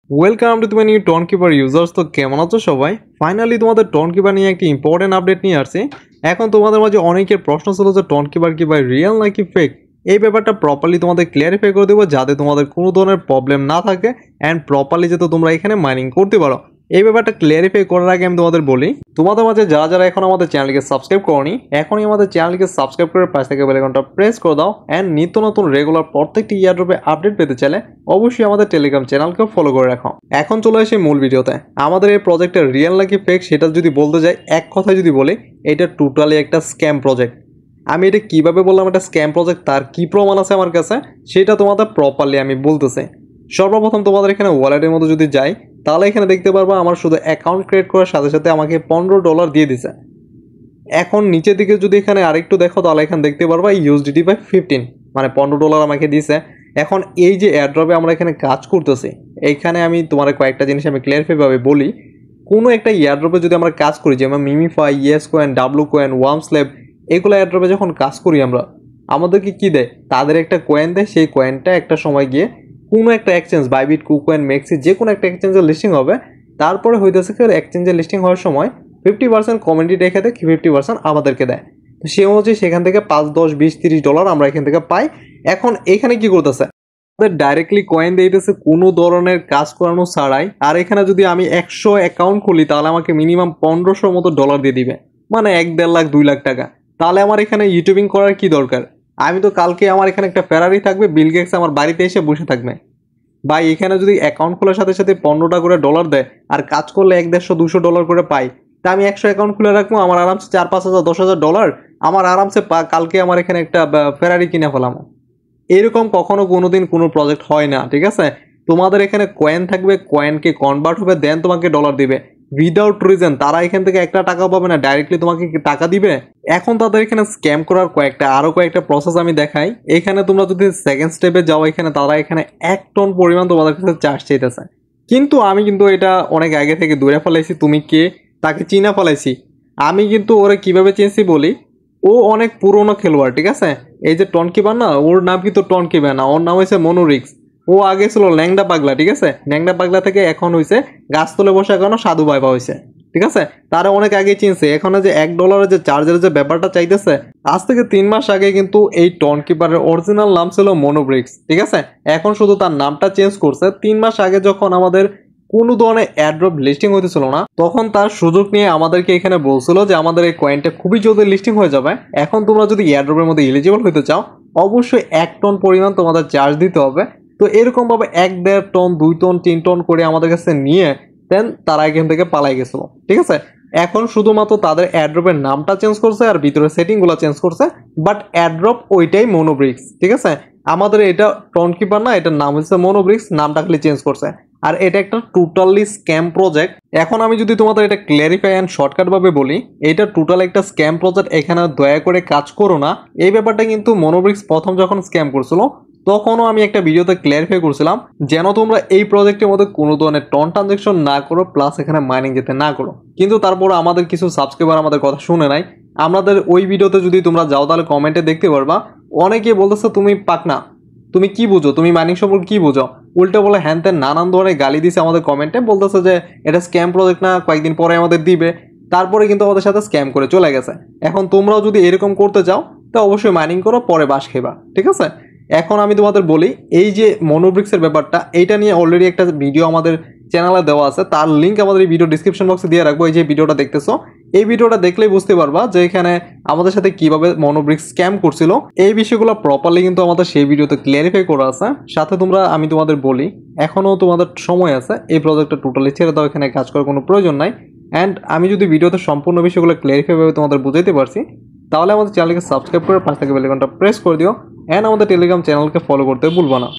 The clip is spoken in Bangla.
ওয়েলকাম টু তুমি নিউ টন কিপার ইউজার্স। তো কেমন আছো সবাই? ফাইনালি তোমাদের টন কিপার নিয়ে একটি ইম্পর্টেন্ট আপডেট নিয়ে আসছি। এখন তোমাদের মাঝে অনেকের প্রশ্ন ছিল যে টন কিপার কি ভাই রিয়েল নাকি ফেক, এই ব্যাপারটা প্রপারলি তোমাদের ক্লিয়ারিফাই করে দেবো যাতে তোমাদের কোনো ধরনের প্রবলেম না থাকে অ্যান্ড প্রপারলি যাতে তোমরা এখানে মাইনিং করতে পারো। এই ব্যাপারটা ক্লিয়ারিফাই করার আগে আমি তোমাদের বলি, তোমাদের মাঝে যারা যারা এখন আমাদের চ্যানেলকে সাবস্ক্রাইব করনি, এখনই আমাদের চ্যানেলকে সাবস্ক্রাইব করে পাশে থেকে বেল আইকনটা প্রেস করে দাও অ্যান্ড নিত্য নতুন রেগুলার প্রত্যেকটি ইয়ারড্রপে আপডেট পেতে চাইলে অবশ্যই আমাদের টেলিগ্রাম চ্যানেলকে ফলো করে রাখো। এখন চলে আসি মূল ভিডিওতে। আমাদের এই প্রজেক্টের রিয়েল নাকি ফেক সেটা যদি বলতে যাই, এক কথায় যদি বলি, এটা টোটালি একটা স্ক্যাম প্রজেক্ট। আমি এটা কিভাবে বললাম এটা স্ক্যাম প্রজেক্ট, তার কি প্রমাণ আছে আমার কাছে সেটা তোমাদের প্রপারলি আমি বলতেছি। সর্বপ্রথম তোমাদের এখানে ওয়ালেটের মধ্যে যদি যাই, তাহলে এখানে দেখতে পারবা আমার শুধু অ্যাকাউন্ট ক্রিয়েট করার সাথে সাথে আমাকে $15 দিয়ে দিছে। এখন নিচের দিকে যদি এখানে আরেকটু দেখো, তাহলে এখানে দেখতে পারবা ইউএসডিটি বাই 15, মানে $15 আমাকে দিছে। এখন এই যে এয়ারড্রপে আমরা এখানে কাজ করতেছি, এইখানে আমি তোমার কয়েকটা জিনিস আমি ক্লিয়ারফাইভাবে বলি। কোনো একটা এয়ারড্রপে যদি আমরা কাজ করি, যেমন Memefi, yes coin, W coin, ওয়ার্ম স্ল্যাব, এগুলো এয়ারড্রপে যখন কাজ করি আমরা, আমাদেরকে কী দেয়? তাদের একটা কয়েন দেয়। সেই কয়েনটা একটা সময় গিয়ে কোনো একটা এক্সচেঞ্জ, বাইবিট, কুকয়েন, মেক্সি, যে কোনো একটা এক্সচেঞ্জের লিস্টিং হবে। তারপরে হইতেছে কি, এক্সচেঞ্জের লিস্টিং হওয়ার সময় 50% কমিউনিটি রেখে দেয়, 50% আমাদেরকে দেয়। তো সে অনুযায়ী সেখান থেকে 5, 10, 20, $30 আমরা এখান থেকে পাই। এখন এখানে কি করতেছে, আমাদের ডাইরেক্টলি কয়েন দিতেছে কোনো ধরনের কাজ করানো ছাড়াই। আর এখানে যদি আমি 100 অ্যাকাউন্ট খুলি, তাহলে আমাকে মিনিমাম $1500 মতো দিয়ে দিবে, মানে 1-1.5 লাখ 2 লাখ টাকা। তাহলে আমার এখানে ইউটিউবিং করার কি দরকার? আমি তো কালকে আমার এখানে একটা ফেরারি থাকবে, বিল গেটস আমার বাড়িতে এসে বসে থাকবে। ভাই এখানে যদি অ্যাকাউন্ট খোলার সাথে সাথে $15 করে দেয় আর কাজ করলে 100-150-200 করে পাই, তা আমি 100 অ্যাকাউন্ট খুলে রাখবো, আমার আরামসে $4-5 হাজার, $10,000 আমার আরামসে কালকে আমার এখানে একটা ফেরারি কিনে ফেলাম। এরকম কখনো কোনোদিন কোনো প্রজেক্ট হয় না, ঠিক আছে? তোমাদের এখানে কয়েন থাকবে, কয়েনকে কনভার্ট হবে, দেন তোমাকে ডলার দিবে উইদাউট রিজন। তারা এখান থেকে একটা টাকা পাবে না, ডাইরেক্টলি তোমাকে টাকা দিবে। এখন তাদের এখানে স্ক্যাম করার আরো কয়েকটা প্রসেস আমি দেখাই। এখানে তোমরা যদি সেকেন্ড স্টেপে যাও, এখানে তারা এখানে 1 টন পরিমাণ তোমাদের কাছে চার্জ চাইতেছে। কিন্তু আমি কিন্তু এটা অনেক আগে থেকে দূরে ফেলাইছি, তুমি কে তাকে চিনা ফেলাইছি। আমি কিন্তু ওরা কিভাবে চিনছি বলি, ও অনেক পুরনো খেলোয়াড়, ঠিক আছে? এই যে টন কিপার না, ওর নাম কিন্তু টন কিপার না, ওর নাম হয়েছে মনোরিক্স। ও আগে ছিল ল্যাংডা পাগলা, ঠিক আছে? ল্যাংডা পাগলা থেকে এখন হয়েছে গাছ তলে বসে কেন সাধু ভাইবা হয়েছে, ঠিক আছে? তারা অনেক আগে চিনছে। এখন যে $1 যে চার্জের যে ব্যাপারটা চাইতেছে, আজ থেকে 3 মাস আগে কিন্তু এই টন কিপারের অরিজিনাল নাম ছিল মনোব্রিক্স, ঠিক আছে? এখন শুধু তার নামটা চেঞ্জ করছে। 3 মাস আগে যখন আমাদের কোনো ধরনের এয়ারড্রপ লিস্টিং হইতেছিল না, তখন তার সুযোগ নিয়ে আমাদেরকে এখানে বলছিল যে আমাদের এই কয়েনটা খুবই জলদি লিস্টিং হয়ে যাবে। এখন তোমরা যদি এয়ারড্রপের মধ্যে এলিজিবল হতে চাও, অবশ্যই 1 টন পরিমাণ তোমাদের চার্জ দিতে হবে। তো এরকমভাবে 1-1.5 টন, 2 টন, 3 টন করে আমাদের কাছে নিয়ে দেন তারা এখান থেকে পালাই গেছিল, ঠিক আছে? এখন শুধুমাত্র তাদের এয়ারড্রপের নামটা চেঞ্জ করছে আর ভিতরে সেটিংগুলো চেঞ্জ করছে, বাট এয়ারড্রপ ওইটাই মনোব্রিক্স, ঠিক আছে? আমাদের এটা টন কিপার না, এটার নাম হচ্ছে মনোব্রিক্স, নামটা খালি চেঞ্জ করছে। আর এটা একটা টোটালি স্ক্যাম প্রজেক্ট। এখন আমি যদি তোমাদের এটা ক্ল্যারিফাই অ্যান্ড শর্টকাট ভাবে বলি, এটা টোটাল একটা স্ক্যাম প্রজেক্ট। এখানে দয়া করে কাজ করো না। এই ব্যাপারটা কিন্তু মনোব্রিক্স প্রথম যখন স্ক্যাম করছিল, তখনও আমি একটা ভিডিওতে ক্লিয়ারিফাই করছিলাম যেন তোমরা এই প্রজেক্টের মধ্যে কোনো ধরনের টন ট্রানজেকশন না করো, প্লাস এখানে মাইনিং যেতে না করো। কিন্তু তারপর আমাদের কিছু সাবস্ক্রাইবার আমাদের কথা শুনে নাই। আমাদের ওই ভিডিওতে যদি তোমরা যাও, তাহলে কমেন্টে দেখতে পারবা অনেকে বলতেছে তুমি পাকনা, তুমি কি বুঝো, তুমি মাইনিং সম্পর্কে কি বুঝো, উল্টো বলে হ্যান ত্যান নানান ধরনের গালি দিছে আমাদের কমেন্টে, বলতেছে যে এটা স্ক্যাম প্রজেক্ট না, কয়েকদিন পরে আমাদের দিবে। তারপরে কিন্তু আমাদের সাথে স্ক্যাম করে চলে গেছে। এখন তোমরাও যদি এরকম করতে চাও, তো অবশ্যই মাইনিং করো, পরে বাস খেবা, ঠিক আছে? এখন আমি তোমাদের বলি, এই যে মনোব্রিক্সের ব্যাপারটা, এইটা নিয়ে অলরেডি একটা ভিডিও আমাদের চ্যানেলে দেওয়া আছে, তার লিঙ্ক আমাদের এই ভিডিও ডিসক্রিপশন বক্সে দিয়ে রাখবো। এই যে ভিডিওটা দেখতেছো, এই ভিডিওটা দেখলেই বুঝতে পারবা যে এখানে আমাদের সাথে কিভাবে মনোব্রিক্স স্ক্যাম করছিল। এই বিষয়গুলো প্রপারলি কিন্তু আমাদের সেই ভিডিওতে ক্লিয়ারিফাই করা আছে। সাথে আমি তোমাদের বলি, এখনও তোমাদের সময় আছে, এই প্রজেক্টটা টোটালি ছেড়ে দাও, এখানে কাজ করার কোনো প্রয়োজন নাই। অ্যান্ড আমি যদি ভিডিওতে সম্পূর্ণ বিষয়গুলো ক্লিয়ারিফাইভাবে তোমাদের বুঝাইতে পারছি, তাহলে আমাদের চ্যানেলকে সাবস্ক্রাইব করে পাশে থাকা বেল আইকনটা প্রেস করে দিও অ্যান্ড আমাদের টেলিগ্রাম চ্যানেলকে ফলো করতে ভুলবা না।